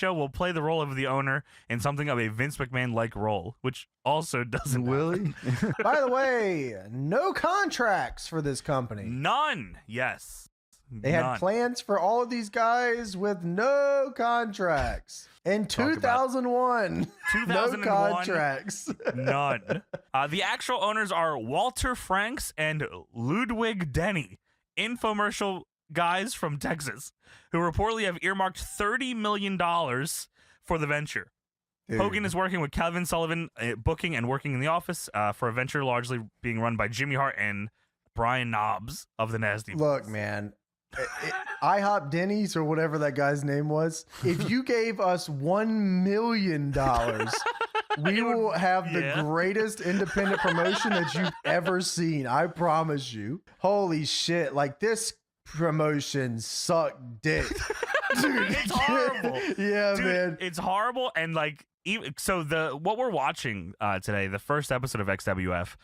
show will play the role of the owner in something of a Vince McMahon-like role, which also doesn't Willie? By the way, no contracts for this company. None. Yes. They had plans for all of these guys with no contracts. In 2001, no contracts. None. The actual owners are Walter Franks and Ludwig Denny, infomercial guys from Texas, who reportedly have earmarked $30 million for the venture. Dude. Hogan is working with Kevin Sullivan, booking and working in the office for a venture largely being run by Jimmy Hart and Brian Knobs of the Nasty Boys. Look, man, IHOP Denny's or whatever that guy's name was, if you gave us $1 million, we will have the greatest independent promotion that you've ever seen. I promise you. Holy shit. Like, this promotion sucked dick. Dude, it's horrible. Yeah, dude, man. It's horrible. And like, so what we're watching today, the first episode of XWF,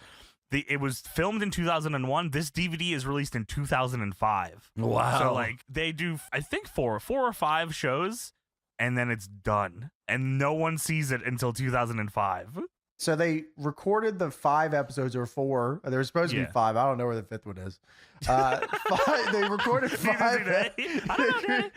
it was filmed in 2001. This DVD is released in 2005. Wow. So like they do, I think four or five shows, and then it's done, and no one sees it until 2005. So they recorded the 5 episodes, or 4. There was supposed to be 5. I don't know where the 5th one is. They recorded 5. I don't know.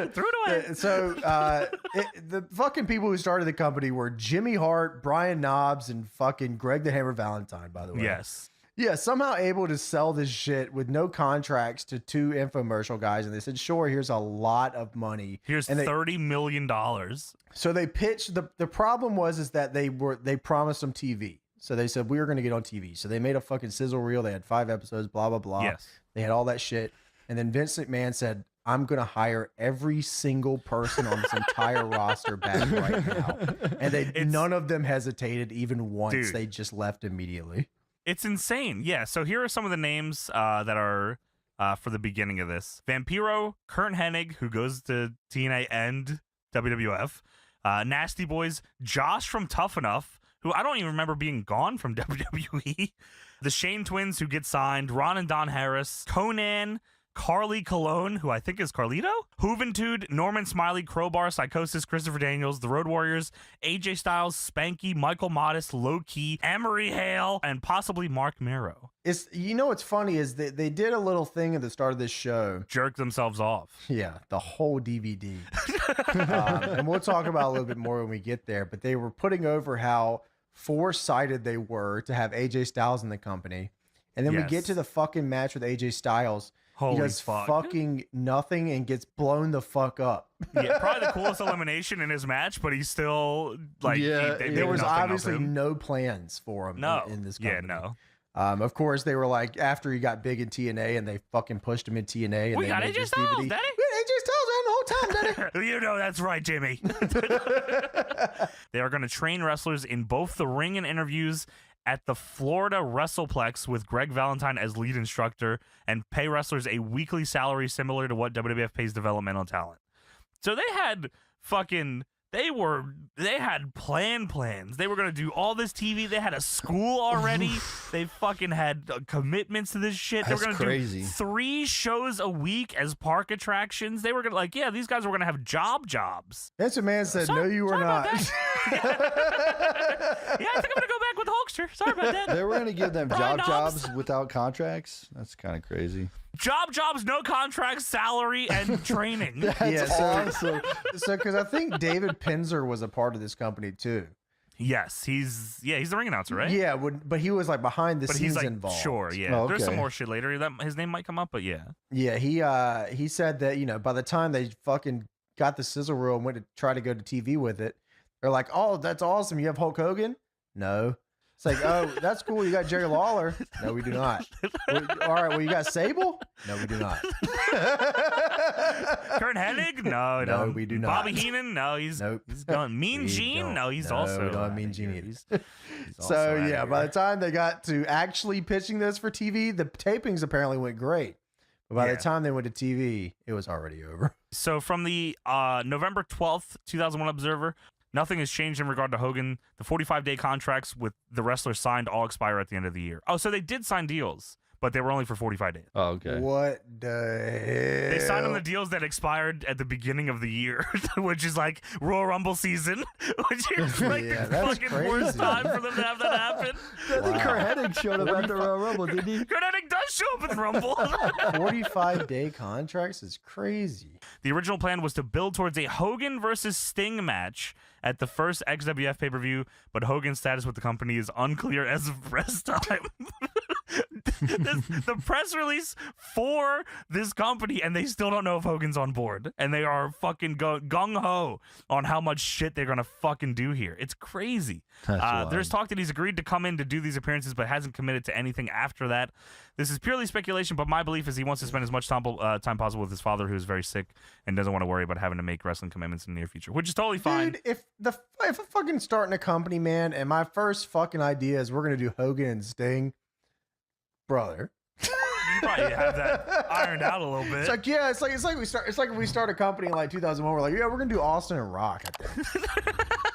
Threw it away. So the fucking people who started the company were Jimmy Hart, Brian Knobs, and fucking Greg the Hammer Valentine, by the way. Yes. Yeah, somehow able to sell this shit with no contracts to 2 infomercial guys. And they said, sure, here's a lot of money. Here's $30 million. So they pitched, the problem was that they promised them TV. So they said, we were going to get on TV. So they made a fucking sizzle reel. They had 5 episodes, blah, blah, blah. Yes. They had all that shit. And then Vince McMahon said, I'm going to hire every single person on this entire roster back right now. And none of them hesitated even once. Dude. They just left immediately. It's insane. Yeah. So here are some of the names that are for the beginning of this. Vampiro, Kurt Hennig, who goes to TNA and WWF. Nasty Boys, Josh from Tough Enough, who I don't even remember being gone from WWE. The Shane Twins, who get signed. Ron and Don Harris. Conan. Carly Colon, who I think is Carlito, Juventud, Norman Smiley, Crowbar, Psychosis, Christopher Daniels, The Road Warriors, AJ Styles, Spanky, Michael Modest, Low Key, Amory Hale, and possibly Mark Mero. What's funny is they did a little thing at the start of this show. Jerk themselves off. Yeah, the whole DVD. And we'll talk about it a little bit more when we get there, but they were putting over how foresighted they were to have AJ Styles in the company. And then we get to the fucking match with AJ Styles. Holy he does fucking nothing and gets blown the fuck up. Yeah, probably the coolest elimination in his match, but he's still like, there was obviously no plans for him in this company. Yeah, no. Of course, they were like, after he got big in TNA and they fucking pushed him in TNA. And we got AJ Styles, Daddy. We had AJ Styles around the whole time, Daddy. You know that's right, Jimmy. They are going to train wrestlers in both the ring and interviews at the Florida WrestlePlex with Greg Valentine as lead instructor, and pay wrestlers a weekly salary similar to what WWF pays developmental talent. So they had they had plans. They were going to do all this TV. They had a school already. They fucking had commitments to this shit. They were going to do 3 shows a week as park attractions. They were going to these guys were going to have jobs. Vince McMahon said, no, you were not. Yeah, I think I'm going to go back with Hulkster. Sorry about that. They were going to give them jobs without contracts? That's kind of crazy. Jobs, no contracts, salary, and training. That's awesome. So, because I think David Pinzer was a part of this company too. Yes, he's the ring announcer, right? Yeah, but he was like behind the scenes involved. Sure, yeah. Oh, okay. There's some more shit later that his name might come up, but yeah. Yeah, he said that, by the time they fucking got the sizzle reel and went to try to go to TV with it, they're like, oh, that's awesome. You have Hulk Hogan? No. It's like, oh, that's cool. You got Jerry Lawler? No, we do not. All right, well, you got Sable? No, we do not. Kurt Hennig? No, we do not. Bobby Heenan? No, he's gone. Mean Gene? No, he's also. We don't have Mean Gene either. He's So, yeah, by the time they got to actually pitching this for TV, the tapings apparently went great. But by the time they went to TV, it was already over. So from the November 12th, 2001 Observer, nothing has changed in regard to Hogan. The 45-day contracts with the wrestlers signed all expire at the end of the year. Oh, so they did sign deals, but they were only for 45 days. Oh, okay. What the hell? They signed on the deals that expired at the beginning of the year, which is like Royal Rumble season, which is like Yeah, the that's fucking worst crazy. time for them to have that happen. I think Kurt Hennig showed up at the Royal Rumble, didn't he? Kurt Hennig does show up in the Rumble. 45-day contracts is crazy. The original plan was to build towards a Hogan versus Sting match at the first XWF pay-per-view, but Hogan's status with the company is unclear as of press time. The press release for this company, and they still don't know if Hogan's on board, and they are fucking gung-ho on how much shit they're gonna fucking do here. It's crazy. There's talk that he's agreed to come in to do these appearances, but hasn't committed to anything after that. This is purely speculation, but my belief is he wants to spend as much time possible with his father, who is very sick and doesn't want to worry about having to make wrestling commitments in the near future, which is totally fine. Dude, if I'm fucking starting a company, man, and my first fucking idea is we're gonna do Hogan and Sting, brother. You probably have that ironed out a little bit. It's like, yeah, it's like we start a company in like 2001. We're like, yeah, we're gonna do Austin and Rock. I think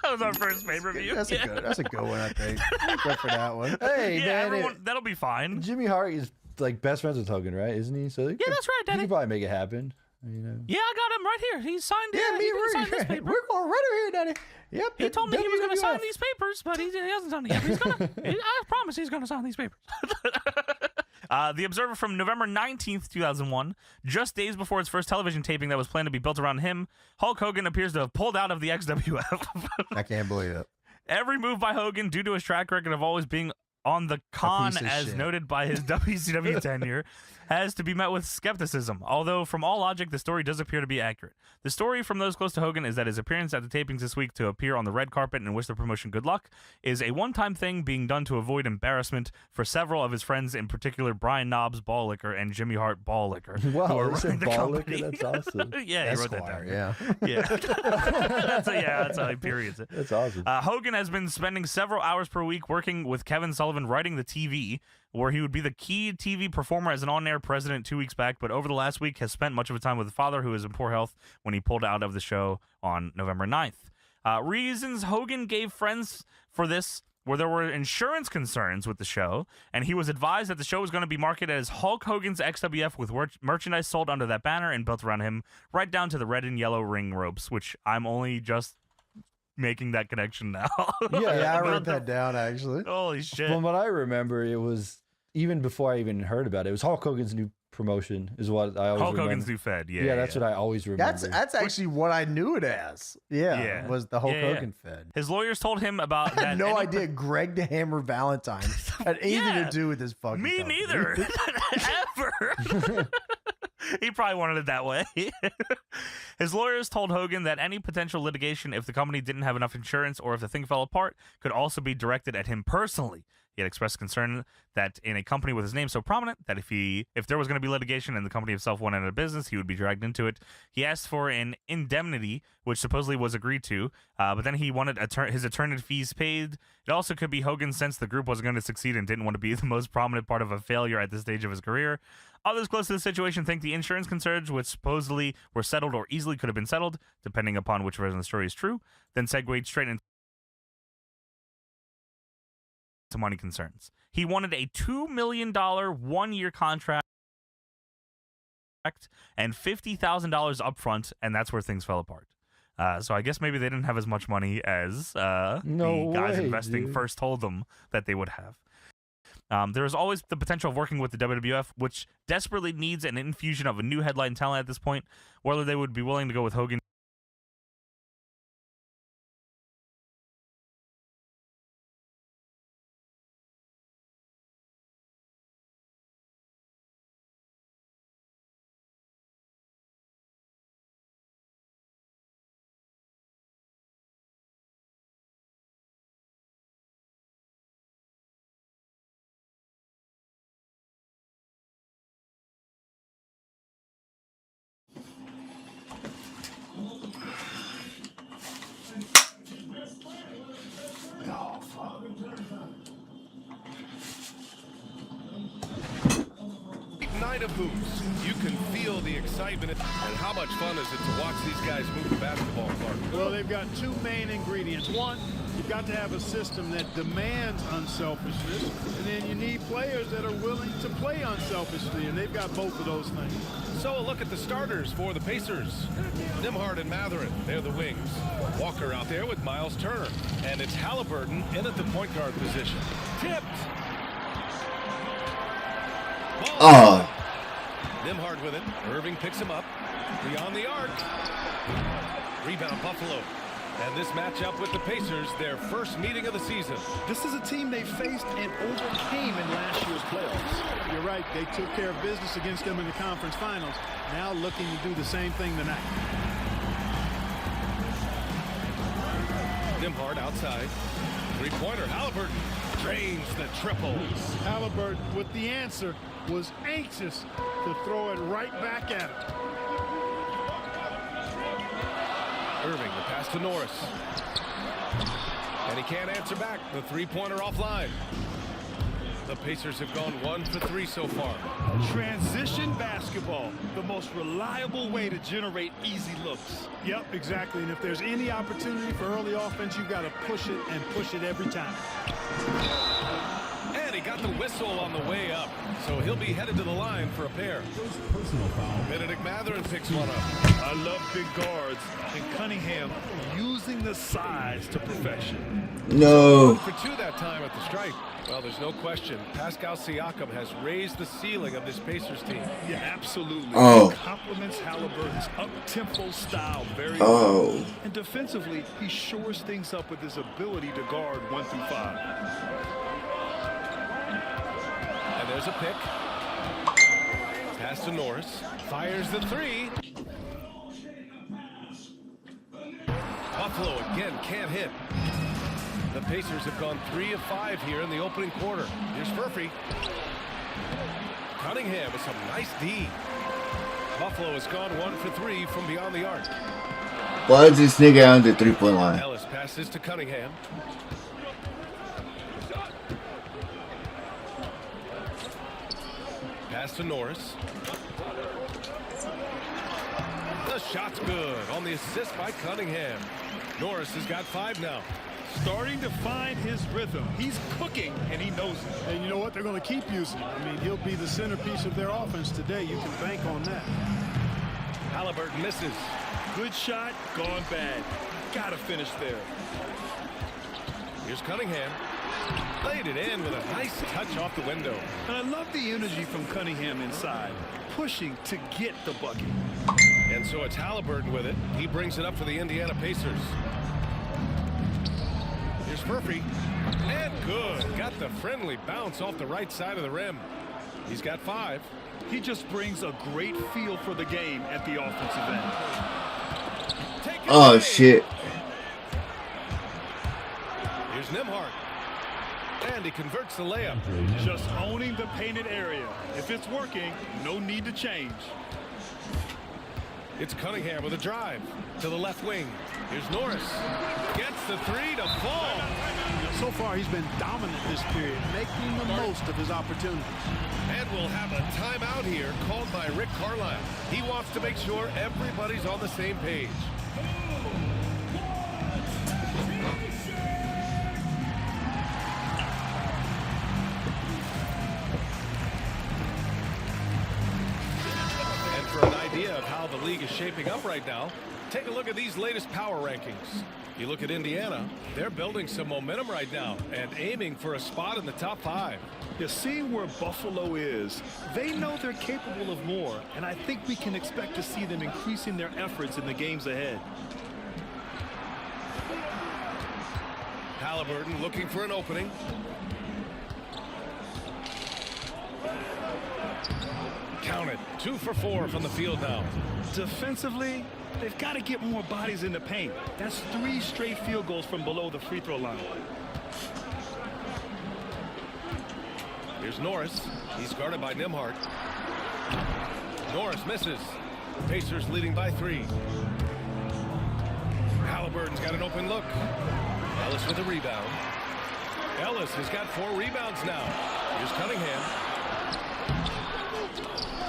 That was our first pay-per-view. that's a good one. I think. Go for that one. Hey, Yeah, man, that'll be fine. Jimmy Hart is like best friends with Hogan, right? Isn't he? So Yeah, that's right, He Daddy. could probably make it happen. You know. Yeah, I got him right here. He's signed. Yeah, me, he signed this paper. we're going right over here, Daddy. Yep. He told me he was going to sign WWF. these papers, but he hasn't done it yet. He's gonna, I promise he's going to sign these papers. The Observer from November 19th, 2001, just days before its first television taping that was planned to be built around him, Hulk Hogan appears to have pulled out of the XWF. I can't believe it. Every move by Hogan, due to his track record of always being on the con, piece of as shit. noted by his WCW tenure, has to be met with skepticism. Although, from all logic, the story does appear to be accurate. The story from those close to Hogan is that his appearance at the tapings this week to appear on the red carpet and wish the promotion good luck is a one-time thing being done to avoid embarrassment for several of his friends, in particular Brian Knobs, Ball Licker, and Jimmy Hart, Ball Licker. who Wow, are they said running the Ball company. Licker? That's awesome. Yeah, he wrote that Esquire, down. yeah. Yeah. That's how he periods it. That's awesome. Hogan has been spending several hours per week working with Kevin Sullivan writing the TV, where he would be the key TV performer as an on-air president 2 weeks back, but over the last week has spent much of his time with his father, who is in poor health, when he pulled out of the show on November 9th. Reasons Hogan gave friends for this where there were insurance concerns with the show, and he was advised that the show was going to be marketed as Hulk Hogan's XWF with merchandise sold under that banner and built around him, right down to the red and yellow ring ropes, which I'm only just making that connection now. Yeah, I wrote that down actually. Holy shit. From what I remember, it was even before I even heard about it. It was Hulk Hogan's new promotion, is what I always Hulk remember. Hogan's new Fed, yeah. Yeah, that's what I always remember. That's actually what I knew it as. Yeah, Yeah. was the Hulk Yeah, yeah. Hogan Fed. His lawyers told him about I that. had no any- idea Greg the Hammer Valentine had anything Yeah. to do with this fucking Me company. neither. Ever. He probably wanted it that way. His lawyers told Hogan that any potential litigation, if the company didn't have enough insurance or if the thing fell apart, could also be directed at him personally. He had expressed concern that in a company with his name so prominent that if there was going to be litigation and the company itself went out of business, he would be dragged into it. He asked for an indemnity, which supposedly was agreed to, but then he wanted his attorney fees paid. It also could be Hogan sensed the group wasn't going to succeed and didn't want to be the most prominent part of a failure at this stage of his career. Others close to the situation think the insurance concerns, which supposedly were settled or easily could have been settled, depending upon which version of the story is true, then segued straight into money concerns. He wanted a $2 million one-year contract and $50,000 upfront, and that's where things fell apart. So I guess maybe they didn't have as much money as the guys investing first told them that they would have. There is always the potential of working with the WWF, which desperately needs an infusion of a new headline talent at this point. Whether they would be willing to go with Hogan Night of hoops. You can feel the excitement. And how much fun is it to watch these guys move the basketball park? Well, they've got two main ingredients. One, You've got to have a system that demands unselfishness, and then you need players that are willing to play unselfishly, and they've got both of those things. So a look at the starters for the Pacers. Nimhard and Matherin, they're the wings. Walker out there with Miles Turner. And it's Halliburton in at the point guard position. Tipped. Oh. Nimhard with it. Irving picks him up. Beyond the arc. Rebound Buffalo. And this matchup with the Pacers, their first meeting of the season. This is a team they faced and overcame in last year's playoffs. You're right, they took care of business against them in the conference finals. Now looking to do the same thing tonight. Nimhard outside. Three-pointer, Halliburton drains the triple. Halliburton, with the answer, was anxious to throw it right back at him. Irving, the pass to Norris. And he can't answer back. The three-pointer offline. The Pacers have gone 1 for 3 so far. Transition basketball, the most reliable way to generate easy looks. Yep, exactly. And if there's any opportunity for early offense, you've got to push it and push it every time. And he got the whistle on the way up. So he'll be headed to the line for a pair. Benedict Matherin picks one up. I love big guards, and Cunningham using the size to perfection. No. 1 for 2 that time at the stripe. Well, there's no question. Pascal Siakam has raised the ceiling of this Pacers team. Yeah, absolutely. Oh. He complements Halliburton's up-tempo style very Oh. well. And defensively, he shores things up with his ability to guard 1 through 5. And there's a pick. Pass to Norris. Fires the three. Buffalo again can't hit. The Pacers have gone 3 of 5 here in the opening quarter. Here's Furphy. Cunningham with some nice D. Buffalo has gone 1 for 3 from beyond the arc. Why is this nigga on the 3-point line? Ellis passes to Cunningham. Pass to Norris. The shot's good on the assist by Cunningham. Norris has got 5 now. Starting to find his rhythm. He's cooking, and he knows it. And you know what? They're going to keep using him. I mean, he'll be the centerpiece of their offense today. You can bank on that. Halliburton misses. Good shot, gone bad. Got to finish there. Here's Cunningham. Laid it in with a nice touch off the window. And I love the energy from Cunningham inside, pushing to get the bucket. And so it's Halliburton with it. He brings it up for the Indiana Pacers. Here's Furphy. And good. Got the friendly bounce off the right side of the rim. He's got 5. He just brings a great feel for the game at the offensive end. Oh, shit. Here's Nimhard. And he converts the layup. Just owning the painted area. If it's working, no need to change. It's Cunningham with a drive to the left wing. Here's Norris. Gets the 3 to fall. So far, he's been dominant this period, making the most of his opportunities. And we'll have a timeout here called by Rick Carlisle. He wants to make sure everybody's on the same page. And for an idea of how the league is shaping up right now, take a look at these latest power rankings. You look at Indiana, they're building some momentum right now and aiming for a spot in the top 5. You see where Buffalo is. They know they're capable of more, and I think we can expect to see them increasing their efforts in the games ahead. Halliburton looking for an opening. Count it. 2 for 4 from the field now. Defensively, they've got to get more bodies in the paint. That's 3 straight field goals from below the free throw line. Here's Norris. He's guarded by Nimhard. Norris misses. Pacers leading by 3. Halliburton's got an open look. Ellis with a rebound. Ellis has got 4 rebounds now. Here's Cunningham.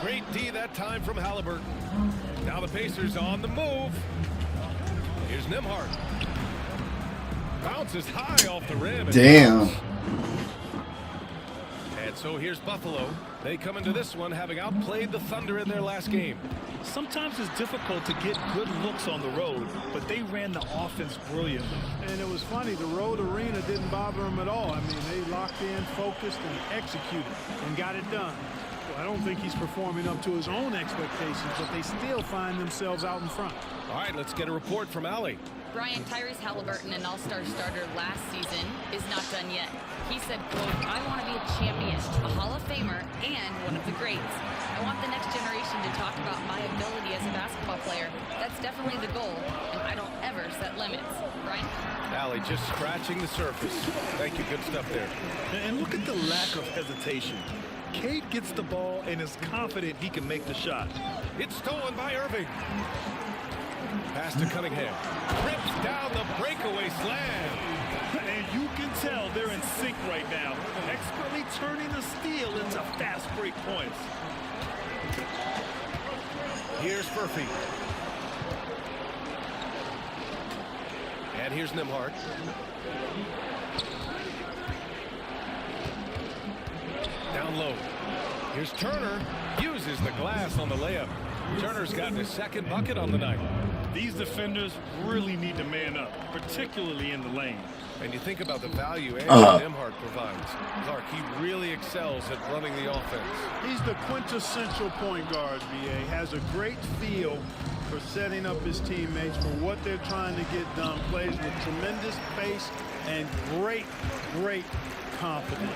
Great D that time from Halliburton. Now the Pacers on the move. Here's Nimhard. Bounces high off the rim. Damn. And so here's Buffalo. They come into this one having outplayed the Thunder in their last game. Sometimes it's difficult to get good looks on the road, but they ran the offense brilliantly. And it was funny, the road arena didn't bother them at all. I mean, they locked in, focused, and executed, and got it done. Well, I don't think he's performing up to his own expectations, but they still find themselves out in front. All right, let's get a report from Allie. Brian, Tyrese Halliburton, an all-star starter last season, is not done yet. He said, quote, I want to be a champion, a Hall of Famer, and one of the greats. I want the next generation to talk about my ability as a basketball player. That's definitely the goal, and I don't ever set limits. Brian? Allie just scratching the surface. Thank you, good stuff there. And look at the lack of hesitation. Cade gets the ball and is confident he can make the shot. It's stolen by Irving. Pass to Cunningham. Rips down the breakaway slam. And you can tell they're in sync right now, expertly turning the steal into fast break points. Here's Murphy. And here's Nembhard. Down low. Here's Turner. Uses the glass on the layup. Turner's gotten his second bucket on the night. These defenders really need to man up, particularly in the lane. And you think about the value Anthony Nembhard provides. Clark, he really excels at running the offense. He's the quintessential point guard, VA. Has a great feel for setting up his teammates for what they're trying to get done. Plays with tremendous pace and great confidence.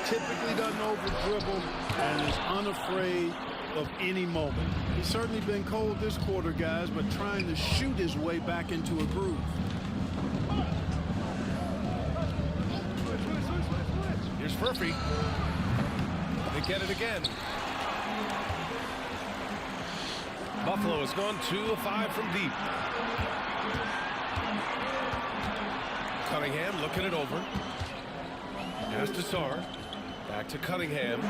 Typically doesn't over-dribble and is unafraid of any moment. He's certainly been cold this quarter, guys, but trying to shoot his way back into a groove. Here's Murphy. They get it again. Buffalo has gone 2 of 5 from deep. Cunningham looking it over. Pass to Sarr. Back to Cunningham.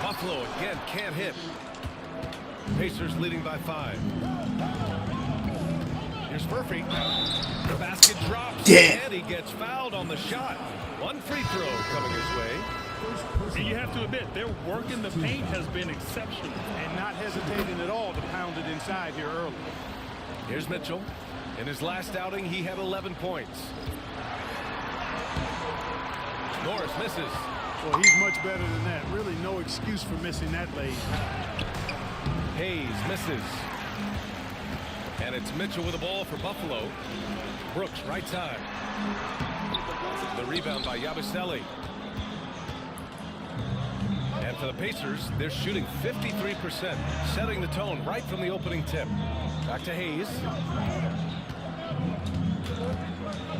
Buffalo again can't hit. Pacers leading by 5. Here's Murphy. The basket drops. And he gets fouled on the shot. One free throw coming his way. And you have to admit, their work in the paint has been exceptional and not hesitating at all to pound it inside here early. Here's Mitchell. In his last outing, he had 11 points. Norris misses. Well, he's much better than that. Really no excuse for missing that lane. Hayes misses. And it's Mitchell with the ball for Buffalo. Brooks, right side. The rebound by Yabusele. And for the Pacers, they're shooting 53%, setting the tone right from the opening tip. Back to Hayes.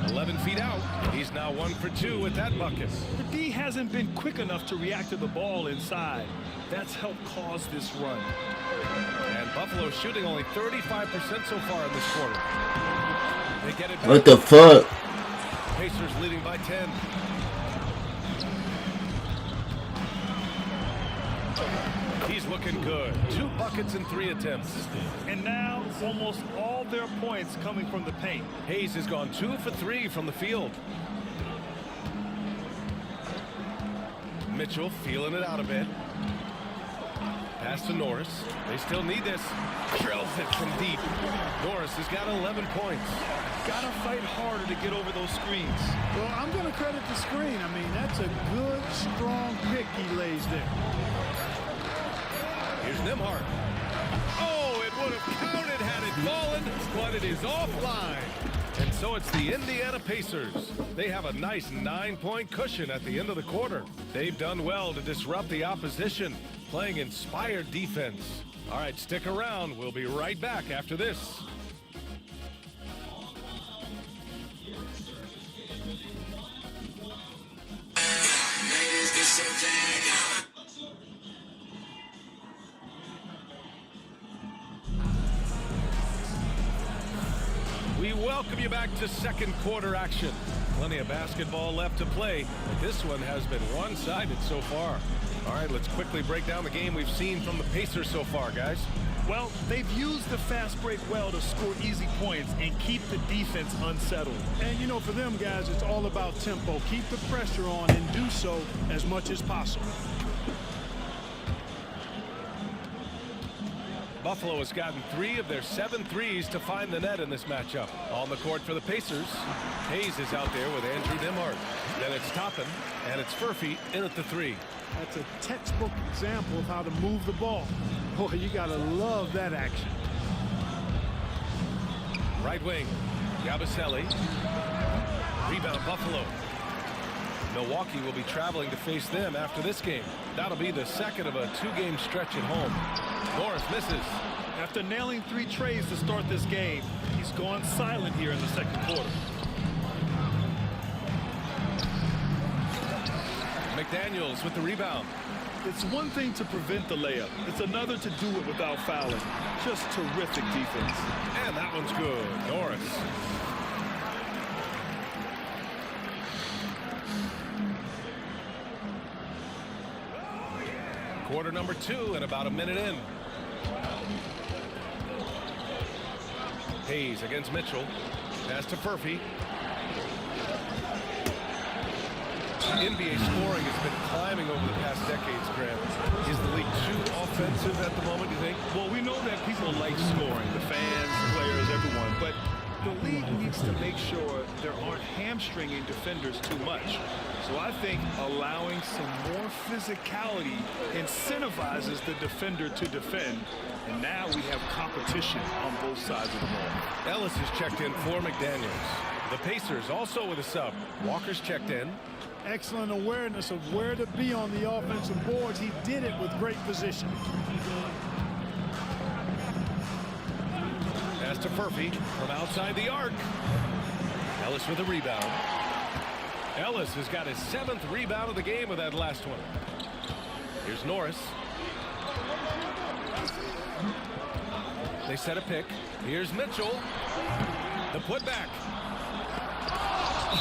11 feet out. He's now 1 for 2 with that bucket. The D hasn't been quick enough to react to the ball inside. That's helped cause this run. And Buffalo shooting only 35% so far in this quarter. They get it back. What the fuck? Pacers leading by 10. He's looking good. 2 buckets in 3 attempts. And now almost all their points coming from the paint. Hayes has gone 2 for 3 from the field. Mitchell feeling it out a bit. Pass to Norris. They still need this. Drills it from deep. Norris has got 11 points. Gotta fight harder to get over those screens. Well, I'm going to credit the screen. I mean, that's a good, strong pick he lays there. Here's Nembhard. Oh, it would have counted had it fallen, but it is offline. And so it's the Indiana Pacers. They have a nice 9-point cushion at the end of the quarter. They've done well to disrupt the opposition, playing inspired defense. All right, stick around. We'll be right back after this. We welcome you back to second quarter action. Plenty of basketball left to play, but this one has been one-sided so far. All right, let's quickly break down the game we've seen from the Pacers so far, guys. Well, they've used the fast break well to score easy points and keep the defense unsettled. And, you know, for them guys, it's all about tempo. Keep the pressure on and do so as much as possible. Buffalo has gotten 3 of their 7 threes to find the net in this matchup. On the court for the Pacers, Hayes is out there with Andrew Nimhart. Then it's Toppin, and it's Furphy in at the 3. That's a textbook example of how to move the ball. Boy, you got to love that action. Right wing, Yabusele. Rebound Buffalo. Milwaukee will be traveling to face them after this game. That'll be the second of a 2-game stretch at home. Norris misses. After nailing 3 trays to start this game, he's gone silent here in the second quarter. McDaniels with the rebound. It's one thing to prevent the layup. It's another to do it without fouling. Just terrific defense. And that one's good. Norris. Quarter number 2 and about a minute in. Hayes against Mitchell. Pass to Furphy. NBA scoring has been climbing over the past decades, Graham. Is the league too offensive at the moment, you think? Well, we know that people like scoring, the fans, the players, everyone, but the league needs to make sure there aren't hamstringing defenders too much. So I think allowing some more physicality incentivizes the defender to defend. And now we have competition on both sides of the ball. Ellis is checked in for McDaniels. The Pacers also with a sub. Walker's checked in. Excellent awareness of where to be on the offensive boards. He did it with great position. Pass to Furphy from outside the arc. Ellis with a rebound. Ellis has got his 7th rebound of the game with that last one. Here's Norris. They set a pick. Here's Mitchell. The putback.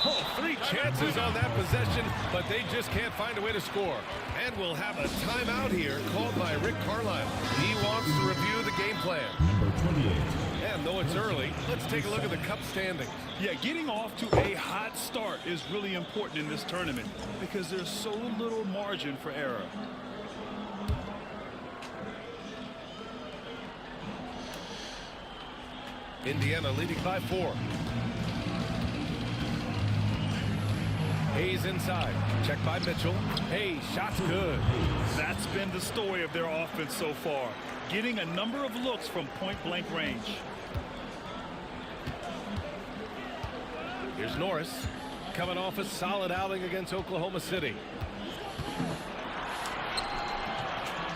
Oh, 3 chances on that possession, but they just can't find a way to score. And we'll have a timeout here called by Rick Carlisle. He wants to review the game plan. Number 28. And though it's early, let's take a look at the Cup standings. Yeah, getting off to a hot start is really important in this tournament because there's so little margin for error. Indiana leading by 4. Hayes inside. Checked by Mitchell. Hayes, shot's good. That's been the story of their offense so far. Getting a number of looks from point-blank range. Here's Norris. Coming off a solid outing against Oklahoma City.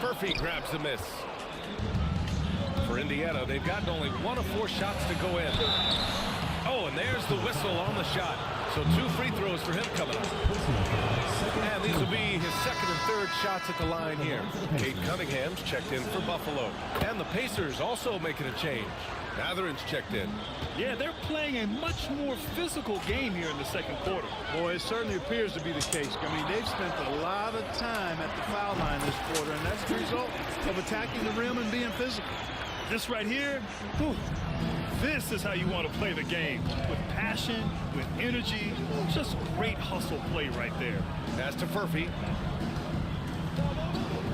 Furphy grabs the miss. For Indiana, they've gotten only 1 of 4 shots to go in. Oh, and there's the whistle on the shot. So 2 free throws for him coming up. And these will be his 2nd and 3rd shots at the line here. Kate Cunningham's checked in for Buffalo. And the Pacers also making a change. Matherin's checked in. Yeah, they're playing a much more physical game here in the second quarter. Boy, it certainly appears to be the case. I mean, they've spent a lot of time at the foul line this quarter, and that's the result of attacking the rim and being physical. This right here, whew, this is how you want to play the game. With passion, with energy, just great hustle play right there. Pass to Furphy.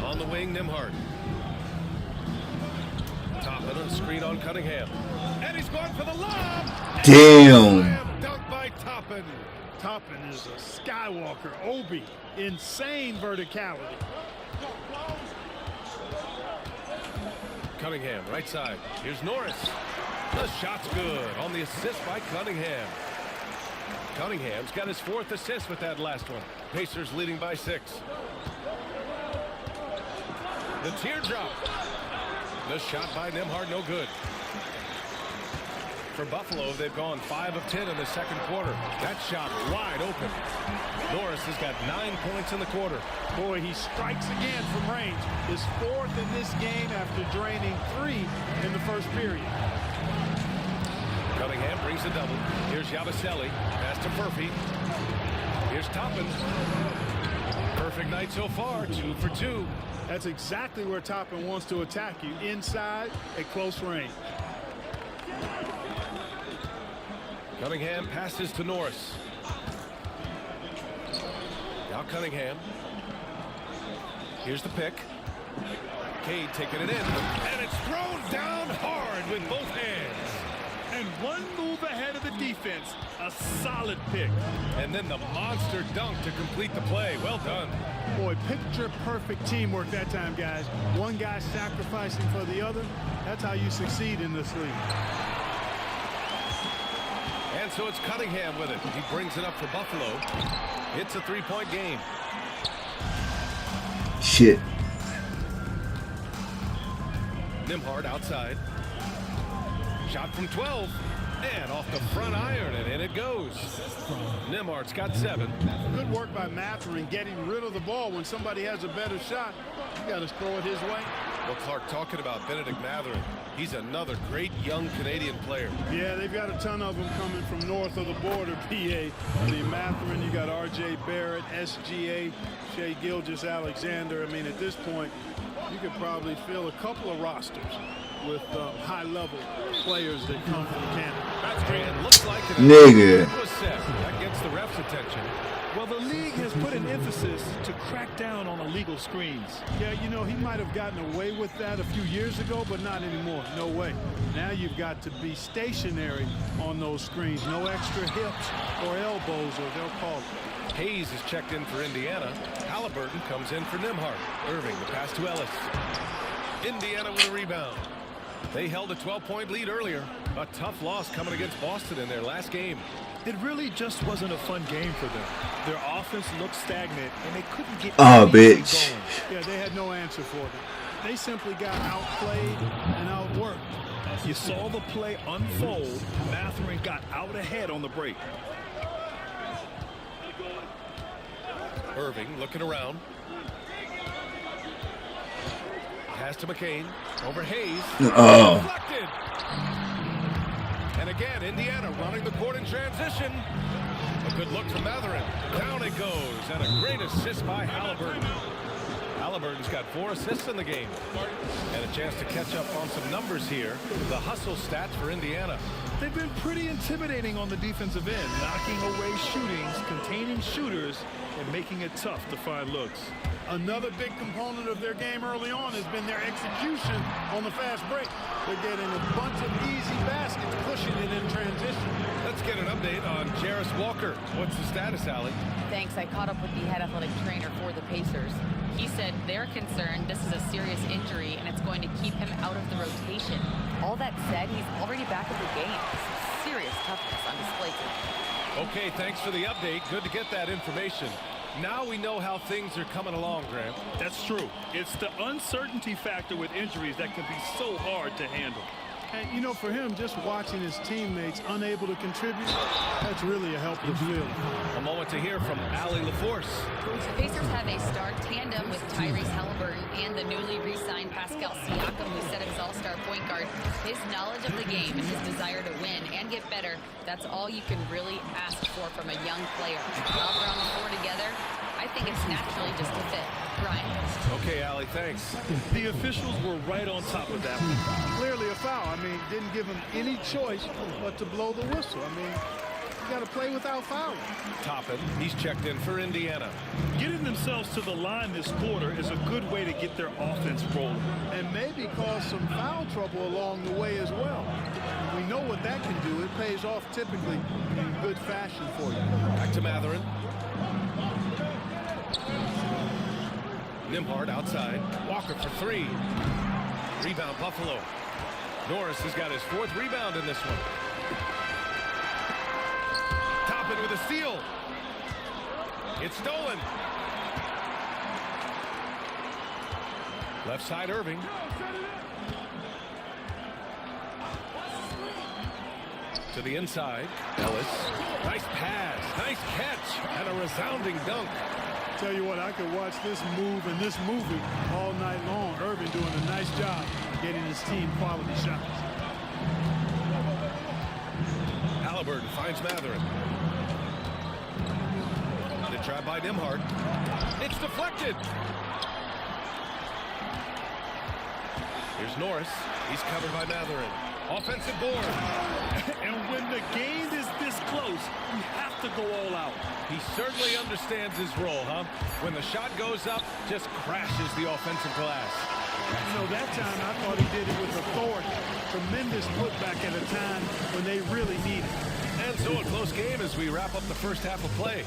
On the wing, Nimhart. Toppin on screen on Cunningham. And he's going for the lob. Damn. Dunk by Toppin. Toppin is a Skywalker, Obi, insane verticality. Cunningham, right side. Here's Norris. The shot's good on the assist by Cunningham. Cunningham's got his 4th assist with that last one. Pacers leading by 6. The teardrop. The shot by Nimhart, no good. For Buffalo, they've gone 5 of 10 in the second quarter. That shot wide open. Norris has got 9 points in the quarter. Boy, he strikes again from range. His 4th in this game after draining 3 in the first period. Cunningham brings a double. Here's Yabusele. Pass to Furphy. Here's Toppin. Perfect night so far, 2 for 2. That's exactly where Toppin wants to attack you, inside at close range. Cunningham passes to Norris. Now Cunningham. Here's the pick. Cade taking it in, and it's thrown down hard with both hands. And one move ahead of the defense. A solid pick. And then the monster dunk to complete the play. Well done. Boy, picture perfect teamwork that time, guys. One guy sacrificing for the other. That's how you succeed in this league. And so it's Cunningham with it. He brings it up for Buffalo. It's a three-point game. Shit. Nembhard outside. Shot from 12. And off the front iron, and in it goes. Nembhard's got 7. Good work by Mathurin getting rid of the ball when somebody has a better shot. You got to throw it his way. Well, Clark, talking about Benedict Mathurin, he's another great young Canadian player. Yeah, they've got a ton of them coming from north of the border, PA. I mean, Mathurin, you got R.J. Barrett, SGA, Shea Gilgeous-Alexander. I mean, at this point, you could probably fill a couple of rosters with high-level players that come from Canada. That's great. It looks like it Nigga. was set. That gets the ref's attention. Well, the league has put an emphasis to crack down on illegal screens. Yeah, you know, he might have gotten away with that a few years ago, but not anymore. No way. Now you've got to be stationary on those screens. No extra hips or elbows, or they'll call it. Hayes is checked in for Indiana. Halliburton comes in for Nembhard. Irving, the pass to Ellis. Indiana with a rebound. They held a 12-point lead earlier. A tough loss coming against Boston in their last game. It really just wasn't a fun game for them. Their offense looked stagnant, and they couldn't get Oh, anything bitch. going. Yeah, they had no answer for them. They simply got outplayed and outworked. You saw the play unfold. Mathurin got out ahead on the break. Irving looking around. Pass to McCain. Over Hayes. Oh. Deflected. And again, Indiana running the court in transition. A good look from Mathurin. Down it goes. And a great assist by Halliburton. Halliburton's got 4 assists in the game. And a chance to catch up on some numbers here. The hustle stats for Indiana. They've been pretty intimidating on the defensive end, knocking away shootings, containing shooters, and making it tough to find looks. Another big component of their game early on has been their execution on the fast break. They're getting a bunch of easy baskets, pushing it in transition. Let's get an update on Jarris Walker. What's the status, Allie? Thanks. I caught up with the head athletic trainer for the Pacers. He said they're concerned this is a serious injury and it's going to keep him out of the rotation. All that said, he's already back in the game. Serious toughness on display tonight. Okay, thanks for the update. Good to get that information. Now we know how things are coming along, Grant. That's true. It's the uncertainty factor with injuries that can be so hard to handle. And, you know, for him, just watching his teammates unable to contribute, that's really a helpless feeling. A moment to hear from Allie LaForce. The Pacers have a star tandem with Tyrese Halliburton and the newly re-signed Pascal Siakam, who set up his all-star point guard. His knowledge of the game and his desire to win and get better, that's all you can really ask for from a young player. While they're on the floor together, I think it's naturally just a fit. Brian. Okay, Allie, thanks. The officials were right on top of that one. Clearly a foul. I mean, didn't give him any choice but to blow the whistle. I mean, you got to play without fouling. Toppin, he's checked in for Indiana. Getting themselves to the line this quarter is a good way to get their offense rolling. And maybe cause some foul trouble along the way as well. We know what that can do. It pays off typically in good fashion for you. Back to Mathurin. Nembhard outside. Walker for 3. Rebound Buffalo. Norris has got his 4th rebound in this one. Toppin with a steal. It's stolen. Left side Irving. To the inside. Ellis. Nice pass. Nice catch. And a resounding dunk. Tell you what, I could watch this move and this movie all night long. Irving doing a nice job getting his team quality shots. Halliburton finds Mathurin. The try by Nembhard. It's deflected. Here's Norris. He's covered by Matherin. Offensive board. And when the game is this close, you have to go all out. He certainly understands his role, huh? When the shot goes up, just crashes the offensive glass. You know, that time I thought he did it with authority. Tremendous putback at a time when they really need it. And so a close game as we wrap up the first half of play.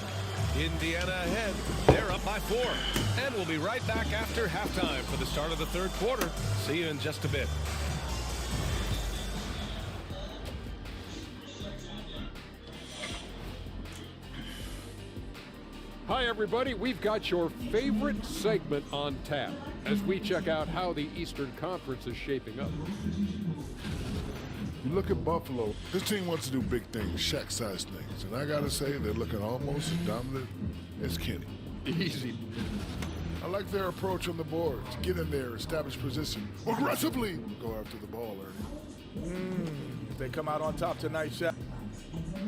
Indiana ahead. They're up by 4. And we'll be right back after halftime for the start of the third quarter. See you in just a bit. Hi, everybody. We've got your favorite segment on tap as we check out how the Eastern Conference is shaping up. You look at Buffalo, this team wants to do big things, Shaq-sized things. And I got to say, they're looking almost as dominant as Kenny. Easy. I like their approach on the board. To get in there, establish position, aggressively go after the ball early. They come out on top tonight, Shaq.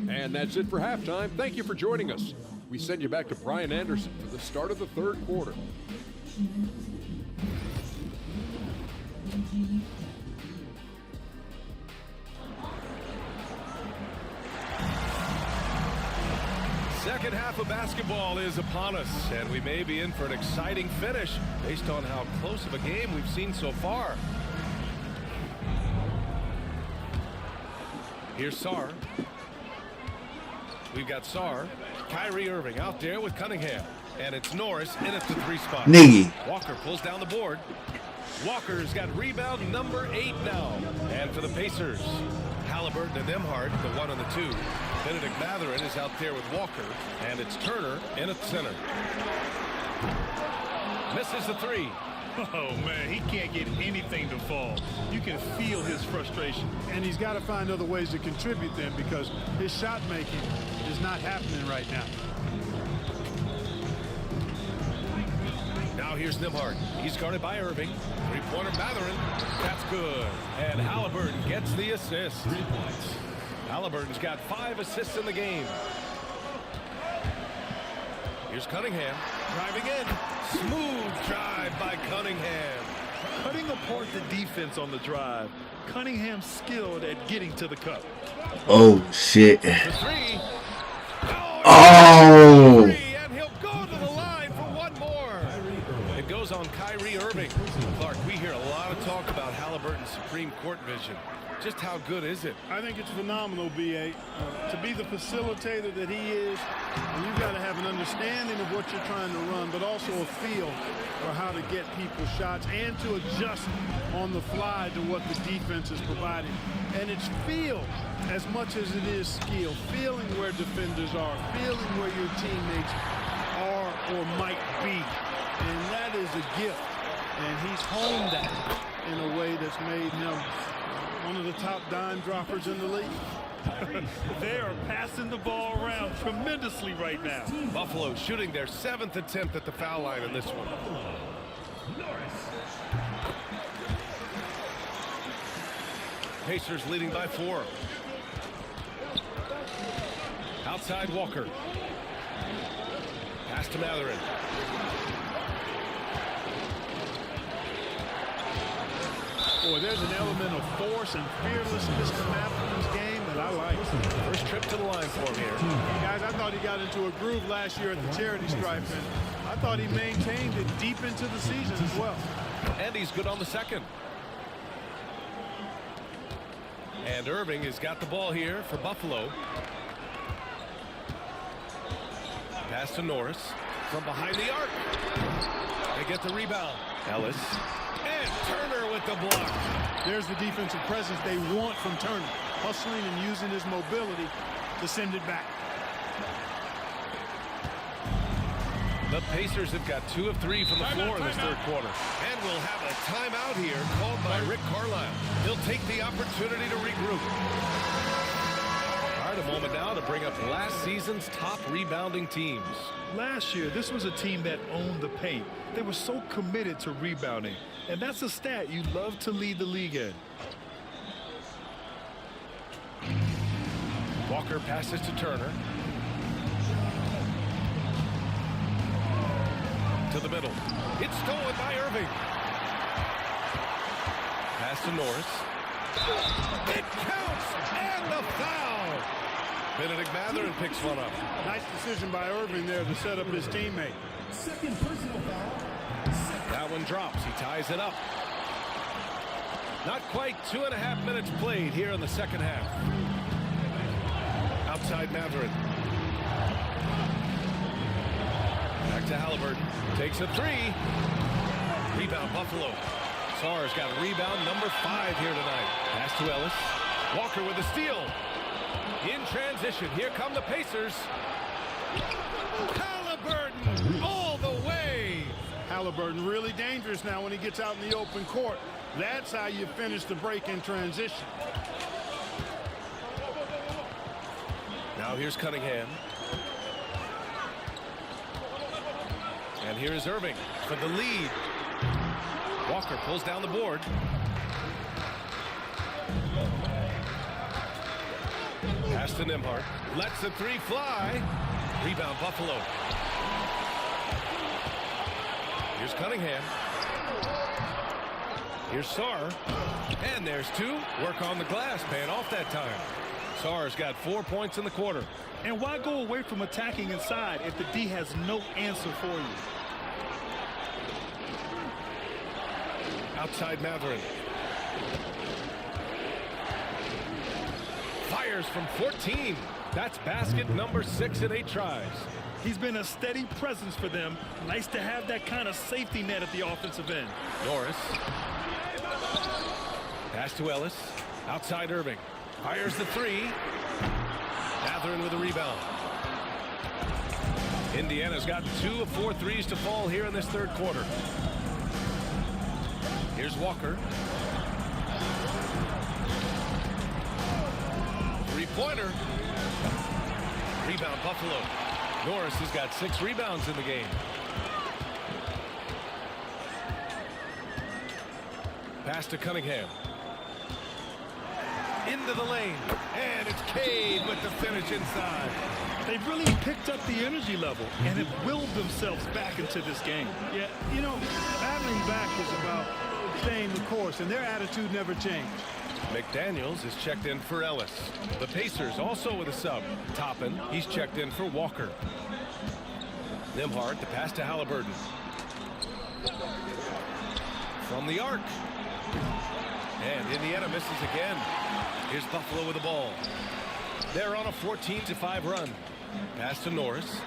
And that's it for halftime. Thank you for joining us. We send you back to Brian Anderson for the start of the third quarter. Second half of basketball is upon us, and we may be in for an exciting finish based on how close of a game we've seen so far. Here's Sarr. We've got Sarr. Kyrie Irving out there with Cunningham. And it's Norris in at the 3 spot. Nigga. Walker pulls down the board. Walker's got rebound number 8 now. And for the Pacers, Halliburton and Nembhard, the 1 and the 2. Benedict Matherin is out there with Walker. And it's Turner in at center. Misses the 3. Oh, man, he can't get anything to fall. You can feel his frustration. And he's got to find other ways to contribute then because his shot making is not happening right now. Now here's Nembhard. He's guarded by Irving. 3-pointer Matherin. That's good. And Halliburton gets the assist. 3 points. Halliburton's got 5 assists in the game. Here's Cunningham. Driving in. Smooth drive by Cunningham. Cutting apart the defense on the drive. Cunningham skilled at getting to the cup. Oh, shit. The 3. Oh! And he'll go to the line for one more. It goes on Kyrie Irving. Clark, we hear a lot of talk about Halliburton's supreme court vision. Just how good is it? I think it's phenomenal, B.A. To be the facilitator that he is, you've got to have an understanding of what you're trying to run, but also a feel for how to get people shots and to adjust on the fly to what the defense is providing. And it's feel as much as it is skill, feeling where defenders are, feeling where your teammates are or might be. And that is a gift. And he's honed that in a way that's made him one of the top dime droppers in the league. They are passing the ball around tremendously right now. Buffalo shooting their 7th attempt at the foul line in this one. Pacers leading by 4. Outside Walker. Pass to Matherin. Boy, there's an element of force and fearlessness to Matherin's game that I like. First trip to the line for him here. Guys, I thought he got into a groove last year at the charity stripe, and I thought he maintained it deep into the season as well. And he's good on the second. And Irving has got the ball here for Buffalo. Pass to Norris from behind the arc. They get the rebound. Ellis. And Turner with the block. There's the defensive presence they want from Turner. Hustling and using his mobility to send it back. The Pacers have got 2 of 3 from the floor in this third quarter. And we'll have a timeout here called by Rick Carlisle. He'll take the opportunity to regroup. All right, a moment now to bring up last season's top rebounding teams. Last year, this was a team that owned the paint. They were so committed to rebounding. And that's a stat you love to lead the league in. Walker passes to Turner. To the middle. It's stolen by Irving. Pass to Norris. It counts, and the foul. Benedict Mathurin picks one up. Nice decision by Irving there to set up his teammate. Second personal foul. That one drops. He ties it up. Not quite 2.5 minutes played here in the second half. Outside Mathurin. Back to Halliburton. Takes a three. Rebound Buffalo. Sarr's got a rebound number 5 here tonight. Pass to Ellis. Walker with a steal. In transition. Here come the Pacers. Halliburton all the way. Halliburton really dangerous now when he gets out in the open court. That's how you finish the break in transition. Now here's Cunningham. And here is Irving for the lead. Walker pulls down the board. Pass to Nembhard. Lets the three fly. Rebound Buffalo. Here's Cunningham. Here's Sarr. And there's 2. Work on the glass. Paying off that time. Sarr's got 4 points in the quarter. And why go away from attacking inside if the D has no answer for you? Outside Mathurin. Fires from 14. That's basket number 6 in 8 tries. He's been a steady presence for them. Nice to have that kind of safety net at the offensive end. Norris. Pass to Ellis. Outside Irving. Fires the 3. Mathurin with a rebound. Indiana's got 2 of 4 threes to fall here in this third quarter. Here's Walker. Three-pointer. Rebound Buffalo. Norris has got 6 rebounds in the game. Pass to Cunningham. Into the lane. And it's Cade with the finish inside. They've really picked up the energy level and have willed themselves back into this game. Yeah, you know, battling back is about staying the course, and their attitude never changed. McDaniels is checked in for Ellis. The Pacers also with a sub. Toppin, he's checked in for Walker. Nembhard, the pass to Halliburton. From the arc. And Indiana misses again. Here's Buffalo with the ball. They're on a 14-5 run. Pass to Norris.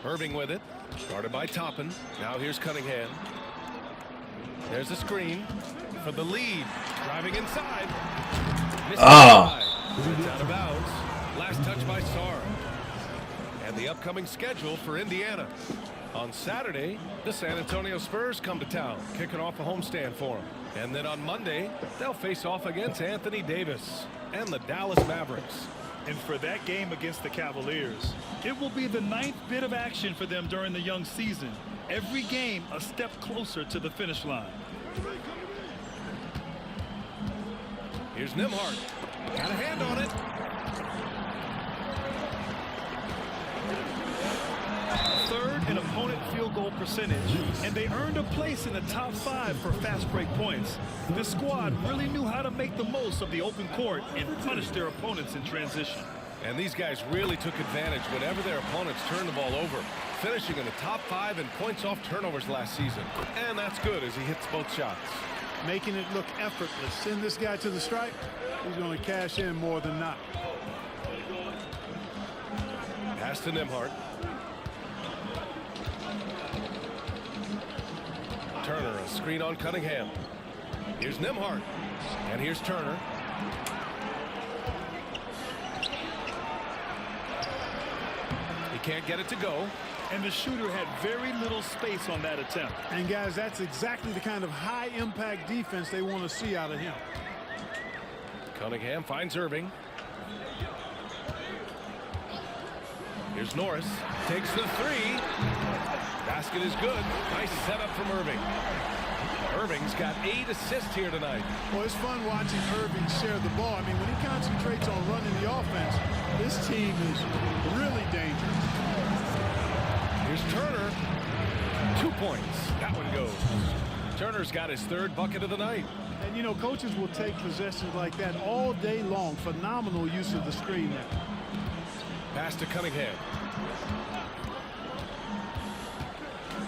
Irving with it. Started by Toppin. Now here's Cunningham. There's a screen for the lead. Driving inside. It's out of bounds. Last touch by Sarr. And the upcoming schedule for Indiana. On Saturday, the San Antonio Spurs come to town, kicking off a homestand for them. And then on Monday, they'll face off against Anthony Davis and the Dallas Mavericks. And for that game against the Cavaliers, it will be the 9th bit of action for them during the young season. Every game a step closer to the finish line. Here's Nembhard. Got a hand on it. Third in opponent field goal percentage, and they earned a place in the top 5 for fast break points. This squad really knew how to make the most of the open court and punish their opponents in transition. And these guys really took advantage whenever their opponents turned the ball over, finishing in the top 5 in points off turnovers last season. And that's good as he hits both shots. Making it look effortless. Send this guy to the stripe. He's going to cash in more than not. Pass to Nembhard. Turner, a screen on Cunningham. Here's Nembhard. And here's Turner. He can't get it to go. And the shooter had very little space on that attempt. And guys, that's exactly the kind of high impact defense they want to see out of him. Cunningham finds Irving. Here's Norris. Takes the 3. Basket is good. Nice setup from Irving. Irving's got 8 assists here tonight. Well, it's fun watching Irving share the ball. I mean, when he concentrates on running the offense, this team is really dangerous. Here's Turner. 2 points. That one goes. Turner's got his third bucket of the night. And, you know, coaches will take possessions like that all day long. Phenomenal use of the screen there. Pass to Cunningham.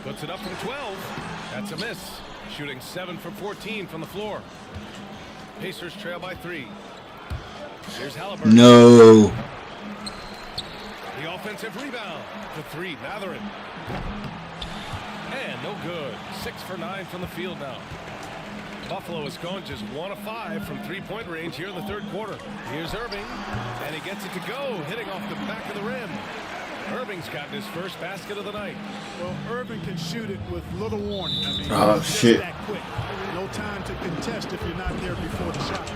Puts it up from 12. That's a miss. Shooting 7 for 14 from the floor. Pacers trail by 3. Here's Halliburton. No. The offensive rebound. The 3, Matherin. And no good. 6 for 9 from the field now. Buffalo has gone just 1 of 5 from three-point range here in the third quarter. Here's Irving, and he gets it to go, hitting off the back of the rim. Irving's gotten his first basket of the night. Well, Irving can shoot it with little warning. I mean, Oh, it's just shit. that quick. No time to contest if you're not there before the shot.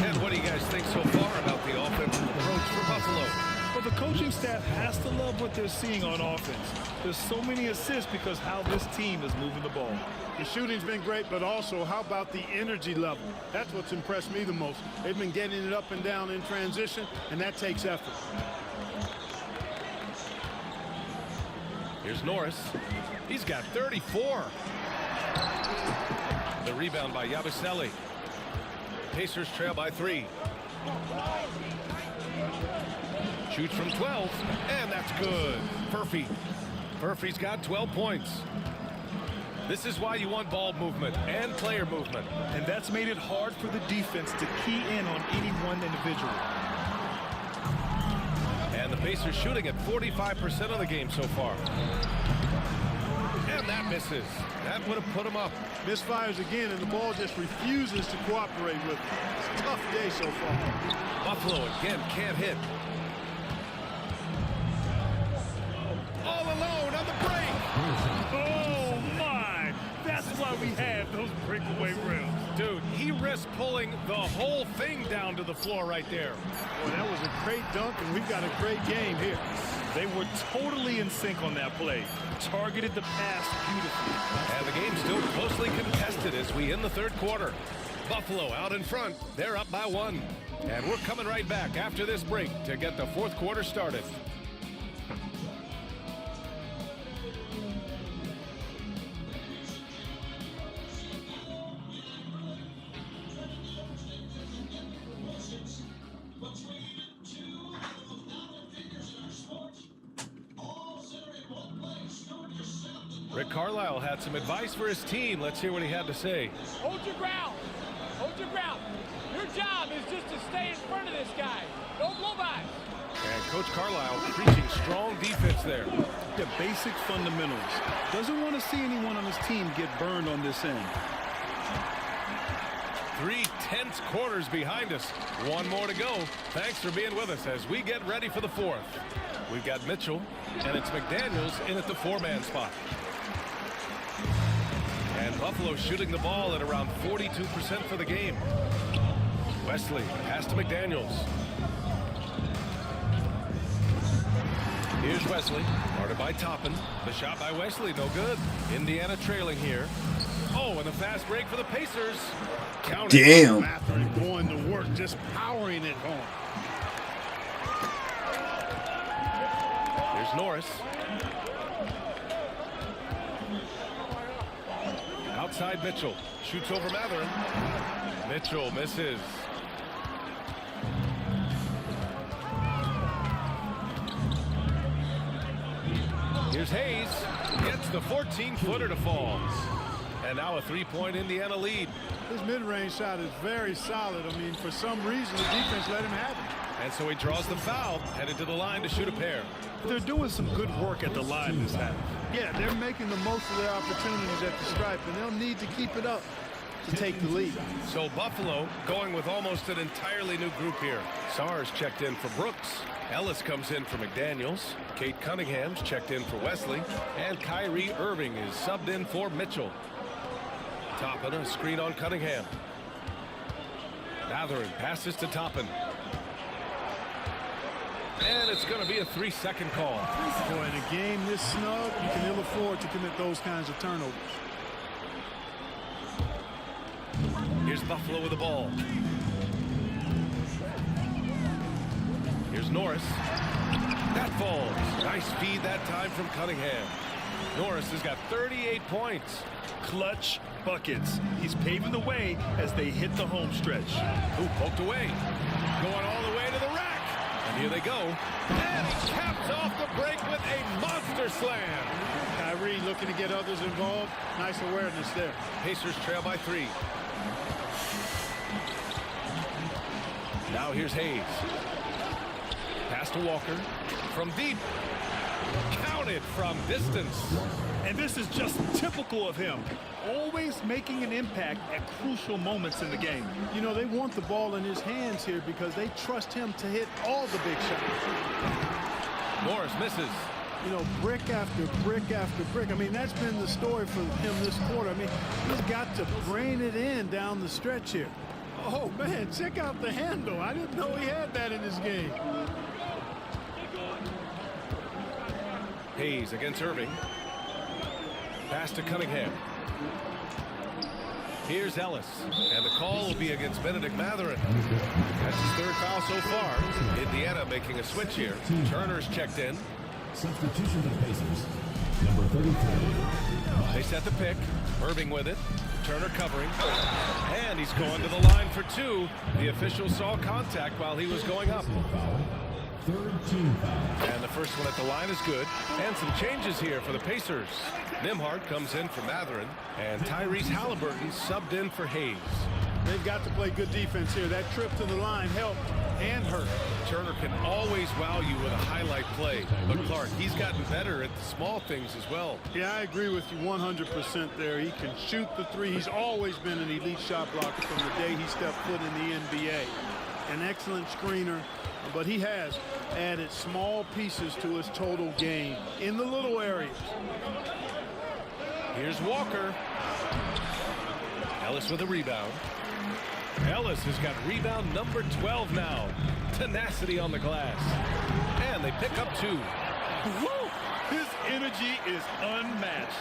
And what do you guys think so far about the offensive approach for Buffalo? Well, the coaching staff has to love what they're seeing on offense. There's so many assists because how this team is moving the ball. The shooting's been great, but also how about the energy level? That's what's impressed me the most. They've been getting it up and down in transition, and that takes effort. Here's Norris. He's got 34. The rebound by Yabusele. Pacers trail by 3. Shoots from 12, and that's good. Murphy's got 12 points. This is why you want ball movement and player movement. And that's made it hard for the defense to key in on any one individual. And the Pacers shooting at 45% of the game so far. And that misses. That would have put them up. Misfires again, and the ball just refuses to cooperate with it. It's a tough day so far. Buffalo again can't hit. All alone on the break. Oh, my. That's why we have those breakaway rims. Dude, he risked pulling the whole thing down to the floor right there. Well, that was a great dunk, and we've got a great game here. They were totally in sync on that play. Targeted the pass beautifully. And the game's still closely contested as we end the third quarter. Buffalo out in front. They're up by 1. And we're coming right back after this break to get the fourth quarter started. Rick Carlisle had some advice for his team. Let's hear what he had to say. Hold your ground. Hold your ground. Your job is just to stay in front of this guy. Don't blow by. And Coach Carlisle preaching strong defense there. The basic fundamentals. Doesn't want to see anyone on his team get burned on this end. 3 tense quarters behind us. 1 more to go. Thanks for being with us as we get ready for the fourth. We've got Mitchell, and it's McDaniels in at the 4-man spot. And Buffalo shooting the ball at around 42% for the game. Wesley pass to McDaniels. Here's Wesley, guarded by Toppin. The shot by Wesley, no good. Indiana trailing here. Oh, and a fast break for the Pacers. Damn. Matherin going to work, just powering it home. Here's Norris. Outside Mitchell. Shoots over Matherin. Mitchell misses. Here's Hayes. Gets the 14-footer to fall. And now a 3-point Indiana lead. His mid-range shot is very solid. I mean, for some reason, the defense let him have it. And so he draws the foul, headed to the line to shoot a pair. They're doing some good work at the line this half. Yeah, they're making the most of their opportunities at the stripe, and they'll need to keep it up to take the lead. So Buffalo going with almost an entirely new group here. Sars checked in for Brooks. Ellis comes in for McDaniels. Kate Cunningham's checked in for Wesley. And Kyrie Irving is subbed in for Mitchell. Toppin, a screen on Cunningham. Matherin passes to Toppin. And it's going to be a 3-second call. Boy, in a game this snug, you can ill afford to commit those kinds of turnovers. Here's Buffalo with the ball. Here's Norris. That falls. Nice feed that time from Cunningham. Norris has got 38 points. Clutch buckets. He's paving the way as they hit the home stretch. Ooh, poked away. Going all the way to the rack. And here they go. And he caps off the break with a monster slam. Kyrie looking to get others involved. Nice awareness there. Pacers trail by 3. Now here's Hayes. Pass to Walker. From deep. Counted from distance. And this is just typical of him. Always making an impact at crucial moments in the game. You know, they want the ball in his hands here because they trust him to hit all the big shots. Morris misses. You know, brick after brick after brick. I mean, that's been the story for him this quarter. I mean, he's got to brain it in down the stretch here. Oh, man, check out the handle. I didn't know he had that in his game. Hayes against Irving. Pass to Cunningham. Here's Ellis. And the call will be against Benedict Mathurin. That's his 3rd foul so far. Indiana making a switch here. Turner's checked in. Substitution to the Pacers. Number 33. They set the pick. Irving with it. Turner covering. And he's going to the line for 2. The official saw contact while he was going up. And the first one at the line is good. And some changes here for the Pacers. Nembhard comes in for Mathurin. And Tyrese Halliburton subbed in for Hayes. They've got to play good defense here. That trip to the line helped and hurt. Turner can always wow you with a highlight play. But Clark, he's gotten better at the small things as well. Yeah, I agree with you 100% there. He can shoot the 3. He's always been an elite shot blocker from the day he stepped foot in the NBA. An excellent screener, but he has added small pieces to his total game in the little areas. Here's Walker. Ellis with a rebound. Ellis has got rebound number 12 now. Tenacity on the glass. And they pick up 2. Woo! His energy is unmatched.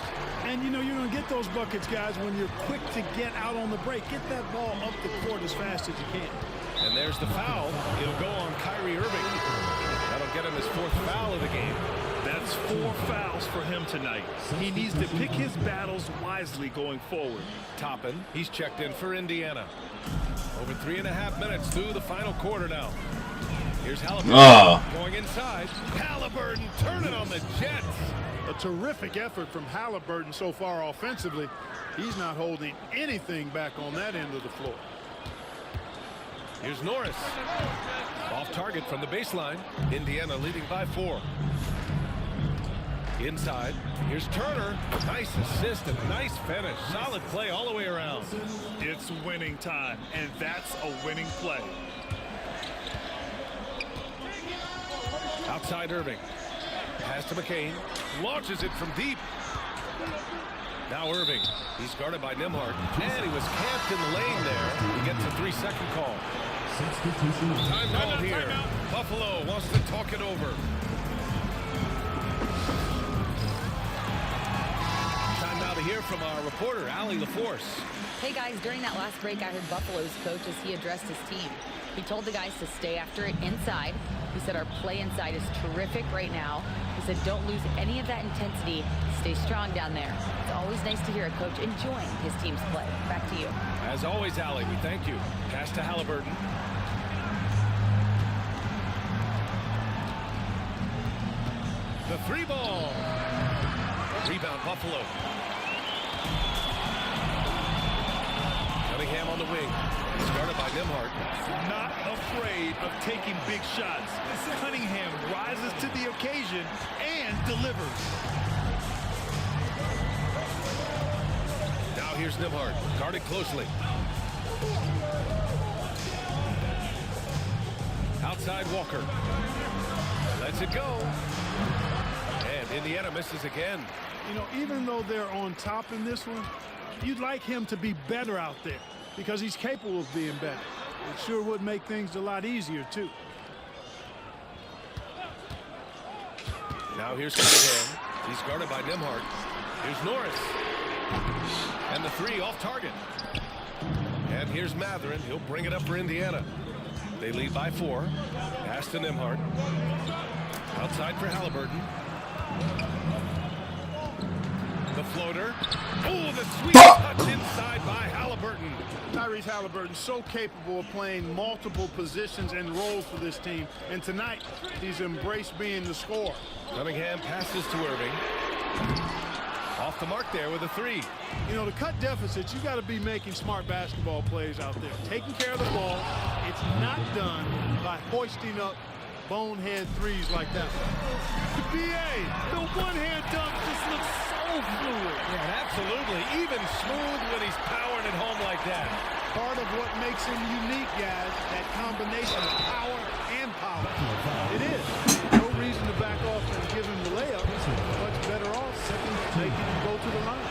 And you know you're going to get those buckets, guys, when you're quick to get out on the break. Get that ball up the court as fast as you can. And there's the foul. It'll go on Kyrie Irving. That'll get him his 4th foul of the game. That's 4 fouls for him tonight. He needs to pick his battles wisely going forward. Toppin, he's checked in for Indiana. Over 3.5 minutes through the final quarter now. Here's Halliburton going inside. Halliburton turning on the Jets. A terrific effort from Halliburton so far offensively. He's not holding anything back on that end of the floor. Here's Norris. Off target from the baseline. Indiana leading by 4. Inside. Here's Turner. Nice assist and nice finish. Solid play all the way around. It's winning time, and that's a winning play. Outside Irving. Pass to McCain. Launches it from deep. Now Irving. He's guarded by Nembhard. And he was camped in the lane there. He gets a 3-second call. Time call here. Buffalo wants to talk it over. Time now to hear from our reporter, Allie LaForce. Hey guys, during that last break, I heard Buffalo's coach as he addressed his team. He told the guys to stay after it inside. He said our play inside is terrific right now. He said don't lose any of that intensity. Stay strong down there. It's always nice to hear a coach enjoying his team's play. Back to you. As always, Allie, we thank you. Pass to Halliburton. The 3 ball. Rebound Buffalo. Cunningham on the wing. Started by Nembhard. Not afraid of taking big shots. Cunningham rises to the occasion and delivers. Now here's Nembhard. Guarded closely. Outside Walker. Lets it go. And Indiana misses again. You know, even though they're on top in this one, you'd like him to be better out there because he's capable of being better. It sure would make things a lot easier, too. Now here's Cunningham. He's guarded by Nembhard. Here's Norris. And the 3 off target. And here's Mathurin. He'll bring it up for Indiana. They lead by 4. Pass to Nembhard. Outside for Halliburton. floater. Oh, the sweet touch inside by Halliburton. Tyrese Halliburton so capable of playing multiple positions and roles for this team. And tonight, he's embraced being the scorer. Cunningham passes to Irving. Off the mark there with a three. You know, to cut deficits, you got to be making smart basketball plays out there. Taking care of the ball. It's not done by hoisting up bonehead threes like that. The BA, the one-hand dunk just looks so fluid. Yeah, absolutely. Even smooth when he's powering it home like that. Part of what makes him unique, guys, that combination of power and power. It is. No reason to back off and give him the layup. Much better off simply making him go to the line.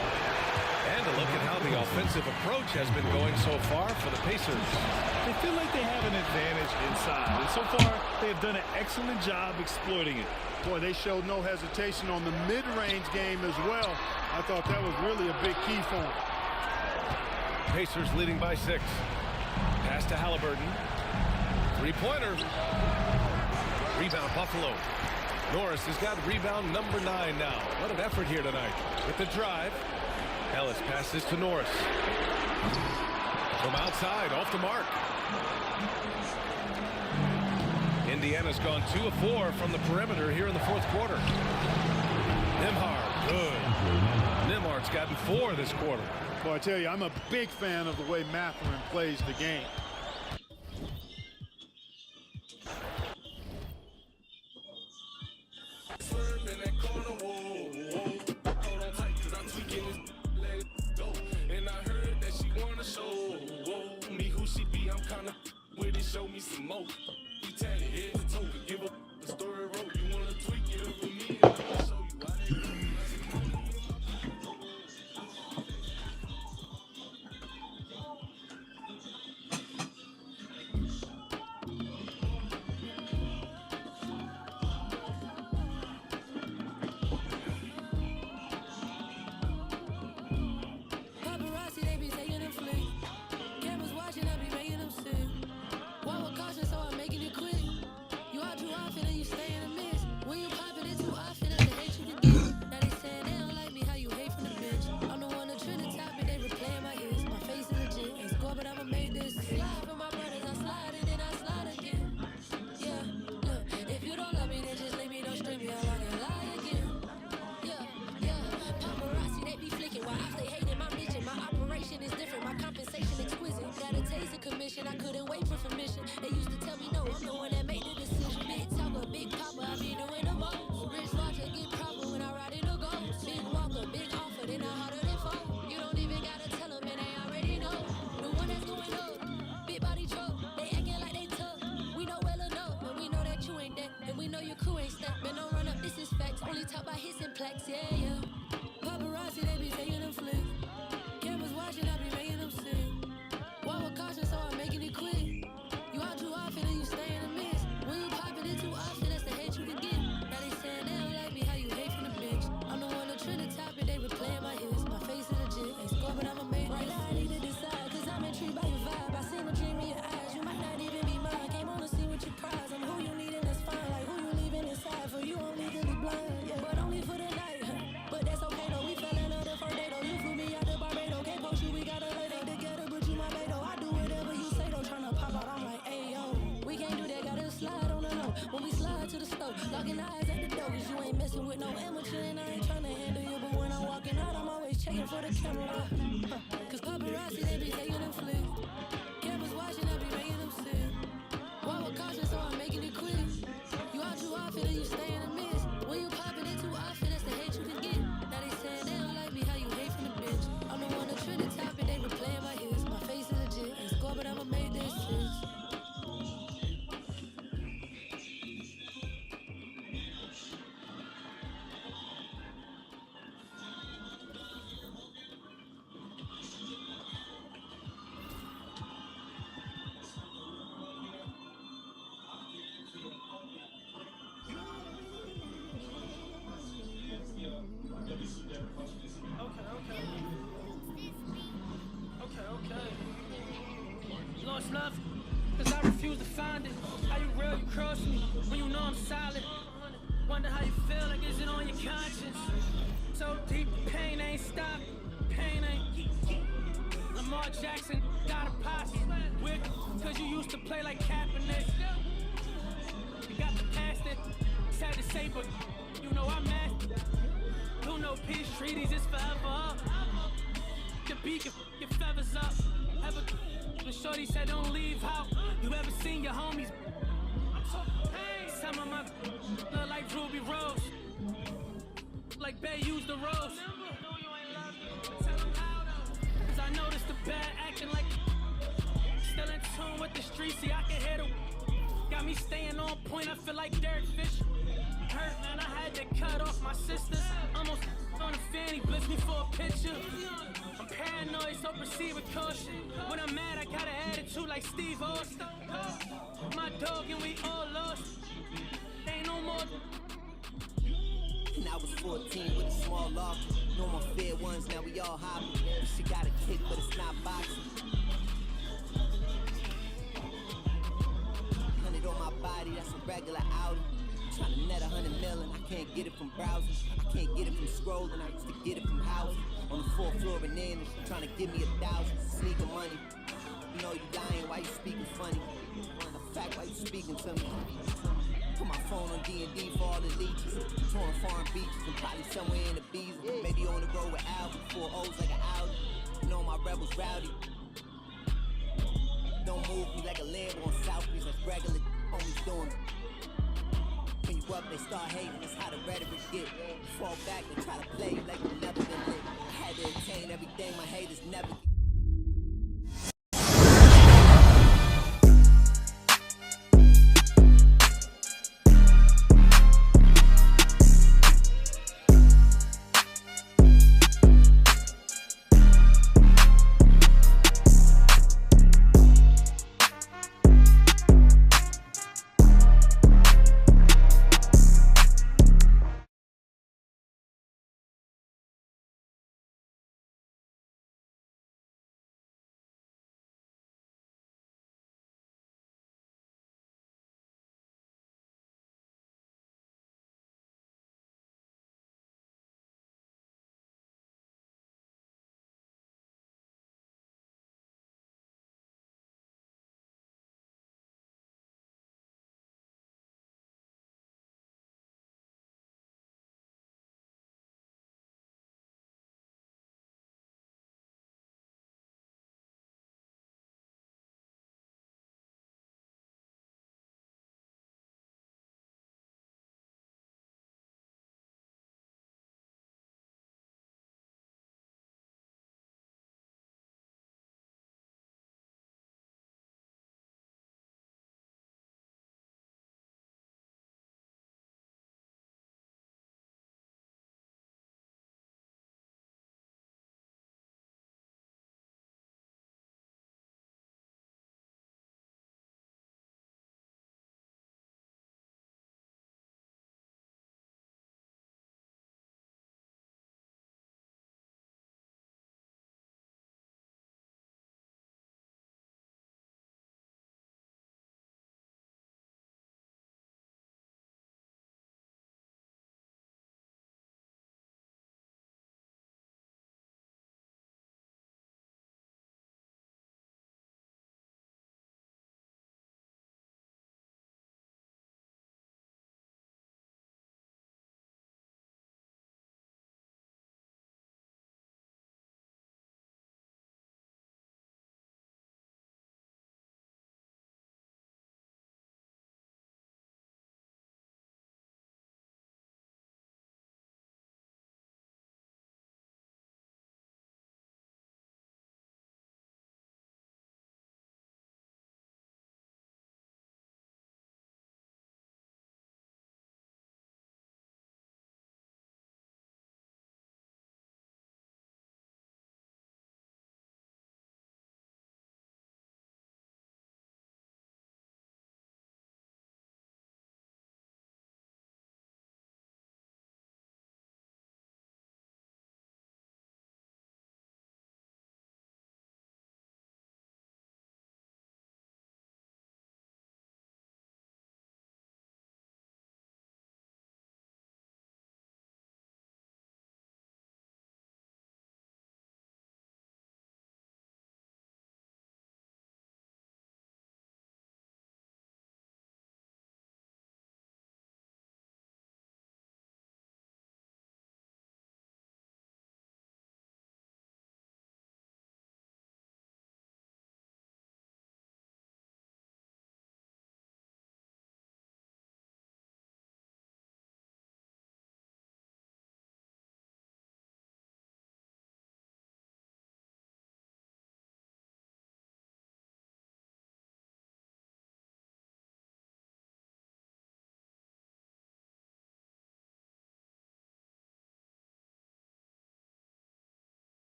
And a look at how the offensive approach has been going so far for the Pacers. They feel like they have an advantage inside, and so far they have done an excellent job exploiting it. Boy, they showed no hesitation on the mid-range game as well. I thought that was really a big key for them. Pacers leading by 6. Pass to Halliburton. Three-pointer. Rebound Buffalo. Norris has got rebound number 9 now. What an effort here tonight. With the drive. Ellis passes to Norris. From outside, off the mark. Indiana's gone 2 of 4 from the perimeter here in the fourth quarter. Nembhard, good. Nembhard's gotten 4 this quarter. Well, I tell you, I'm a big fan of the way Mathurin plays the game. Show me some more. You tell it head to toe, give up the story road. You wanna tweak it over me, and I'll show you why they do. Paparazzi, they be taking them flick. Cameras watching, I be making them sick. One with caution, so I'm making it quick. You out too often and you stay in a miss. When you pop it too often, that's the hate you can get. Now they saying they don't like me, how you hate from the bench. I'm the one that trend the topic, they replaying my hits. My face is legit, ain't score, but I'ma make this. Slide for my brothers, I slide and then I slide again. Yeah, look, if you don't love me, then just leave me, don't string me, I'll lie again. Yeah, paparazzi, they be flicking while I stay hating my mission. My operation is different, my compensation exquisite. Got a taste of commission, I couldn't wait for permission. They used to tell me no, I'm the one that made the decision. Big talker, big papa, I be doing the most. Rich Roger, get proper when I ride in the ghost. Big walker, big offer, then I harder than foe. You don't even gotta tell them, and they already know. The one that's going up, big body truck. They acting like they tough. We know well enough, and we know that you ain't that. And we know your crew ain't stacked. Man, don't run up, this is facts. Only talk about hits and plaques, yeah. Paparazzi, they be taking them flicks. Cameras watching, I be making them sick. One with caution, so I'm making it quick. You out too often and you stay in a miss. When you pop it too often, that's the hate you can get. Now they saying they don't like me, how you hate from the bench. I'm the one that trend the topic, they replaying my hits. My face is legit, ain't score, but I'ma make this. Right now I need to decide, cause I'm intrigued by your vibe. I seen the dream in your eyes, you might not even be mine. Came on to see what you prize. I'm who you need and that's fine. Like who you leaving inside for, you only legally blind. Yeah, but only for the night. But that's okay though, we fell in love the first day though. You flew me out to Barbados, can't post you, we got a lay together, but you my baby though. I do whatever you say though, tryna pop out, I'm like, hey yo. We can't do that, gotta slide on the low. When we slide to the stove, locking eyes at the door, cause you ain't messing with no amateur and I ain't tryna handle you. But when I'm walking out, I'm always checking for the camera. Cause paparazzi, they be taking them flicks. Cameras watching, I be making them sick. One with caution, so I'm making it quick. You out too often and you stay in a miss. When you pop it too often, that's the hate you can get. Now they saying they don't like me, how you hate from the bench. I'm the one that trend the topic, they replaying my hits. My face is legit, ain't score, but I'ma make this. Okay. Lost love, cause I refuse to find it. How you real, you cross me, when you know I'm solid. Wonder how you feel, like is it on your conscience? So deep, pain ain't stopped, pain ain't. Lamar Jackson got a posse. Weird, cause you used to play like Kaepernick. You got the past that sad to say, but you know I'm mad. Who know peace treaties is forever up. The beak your feathers up. Ever when shorty said don't leave out. You ever seen your homies? Some of my look like Ruby Rose. Like Bay used the rose. Cause I noticed the bad acting like still in tune with the streets. See, I can hear the got me staying on point. I feel like Derek Fisher. Hurt, man, I had to cut off my sisters. Almost on a fanny, blitz me for a picture. I'm paranoid, so proceed with caution. When I'm mad, I got an attitude like Steve Austin. My dog and we all lost. Ain't no more. And I was 14 with a small lock. No more fair ones, now we all hopping. She got a kick, but it's not boxing. 100 on my body, that's a regular outing. Trying to net 100 million, I can't get it from browsing. I can't get it from scrolling, I used to get it from housing. On the 4th floor in there, trying to give me 1,000. Sneaking money. You know you lying, why you speaking funny? In fact, why you speaking to me? Put my phone on D&D for all the leeches. Touring foreign beaches and probably somewhere in the bees. Maybe on the road with Al with 4 O's like an Audi. You know my rebels rowdy. Don't move me like a Lambo on South Beach. That's regular homies doing. When you up, they start hating. That's how the rhetoric get. Fall back and try to play you like you never been lit. I had to attain everything my haters never get.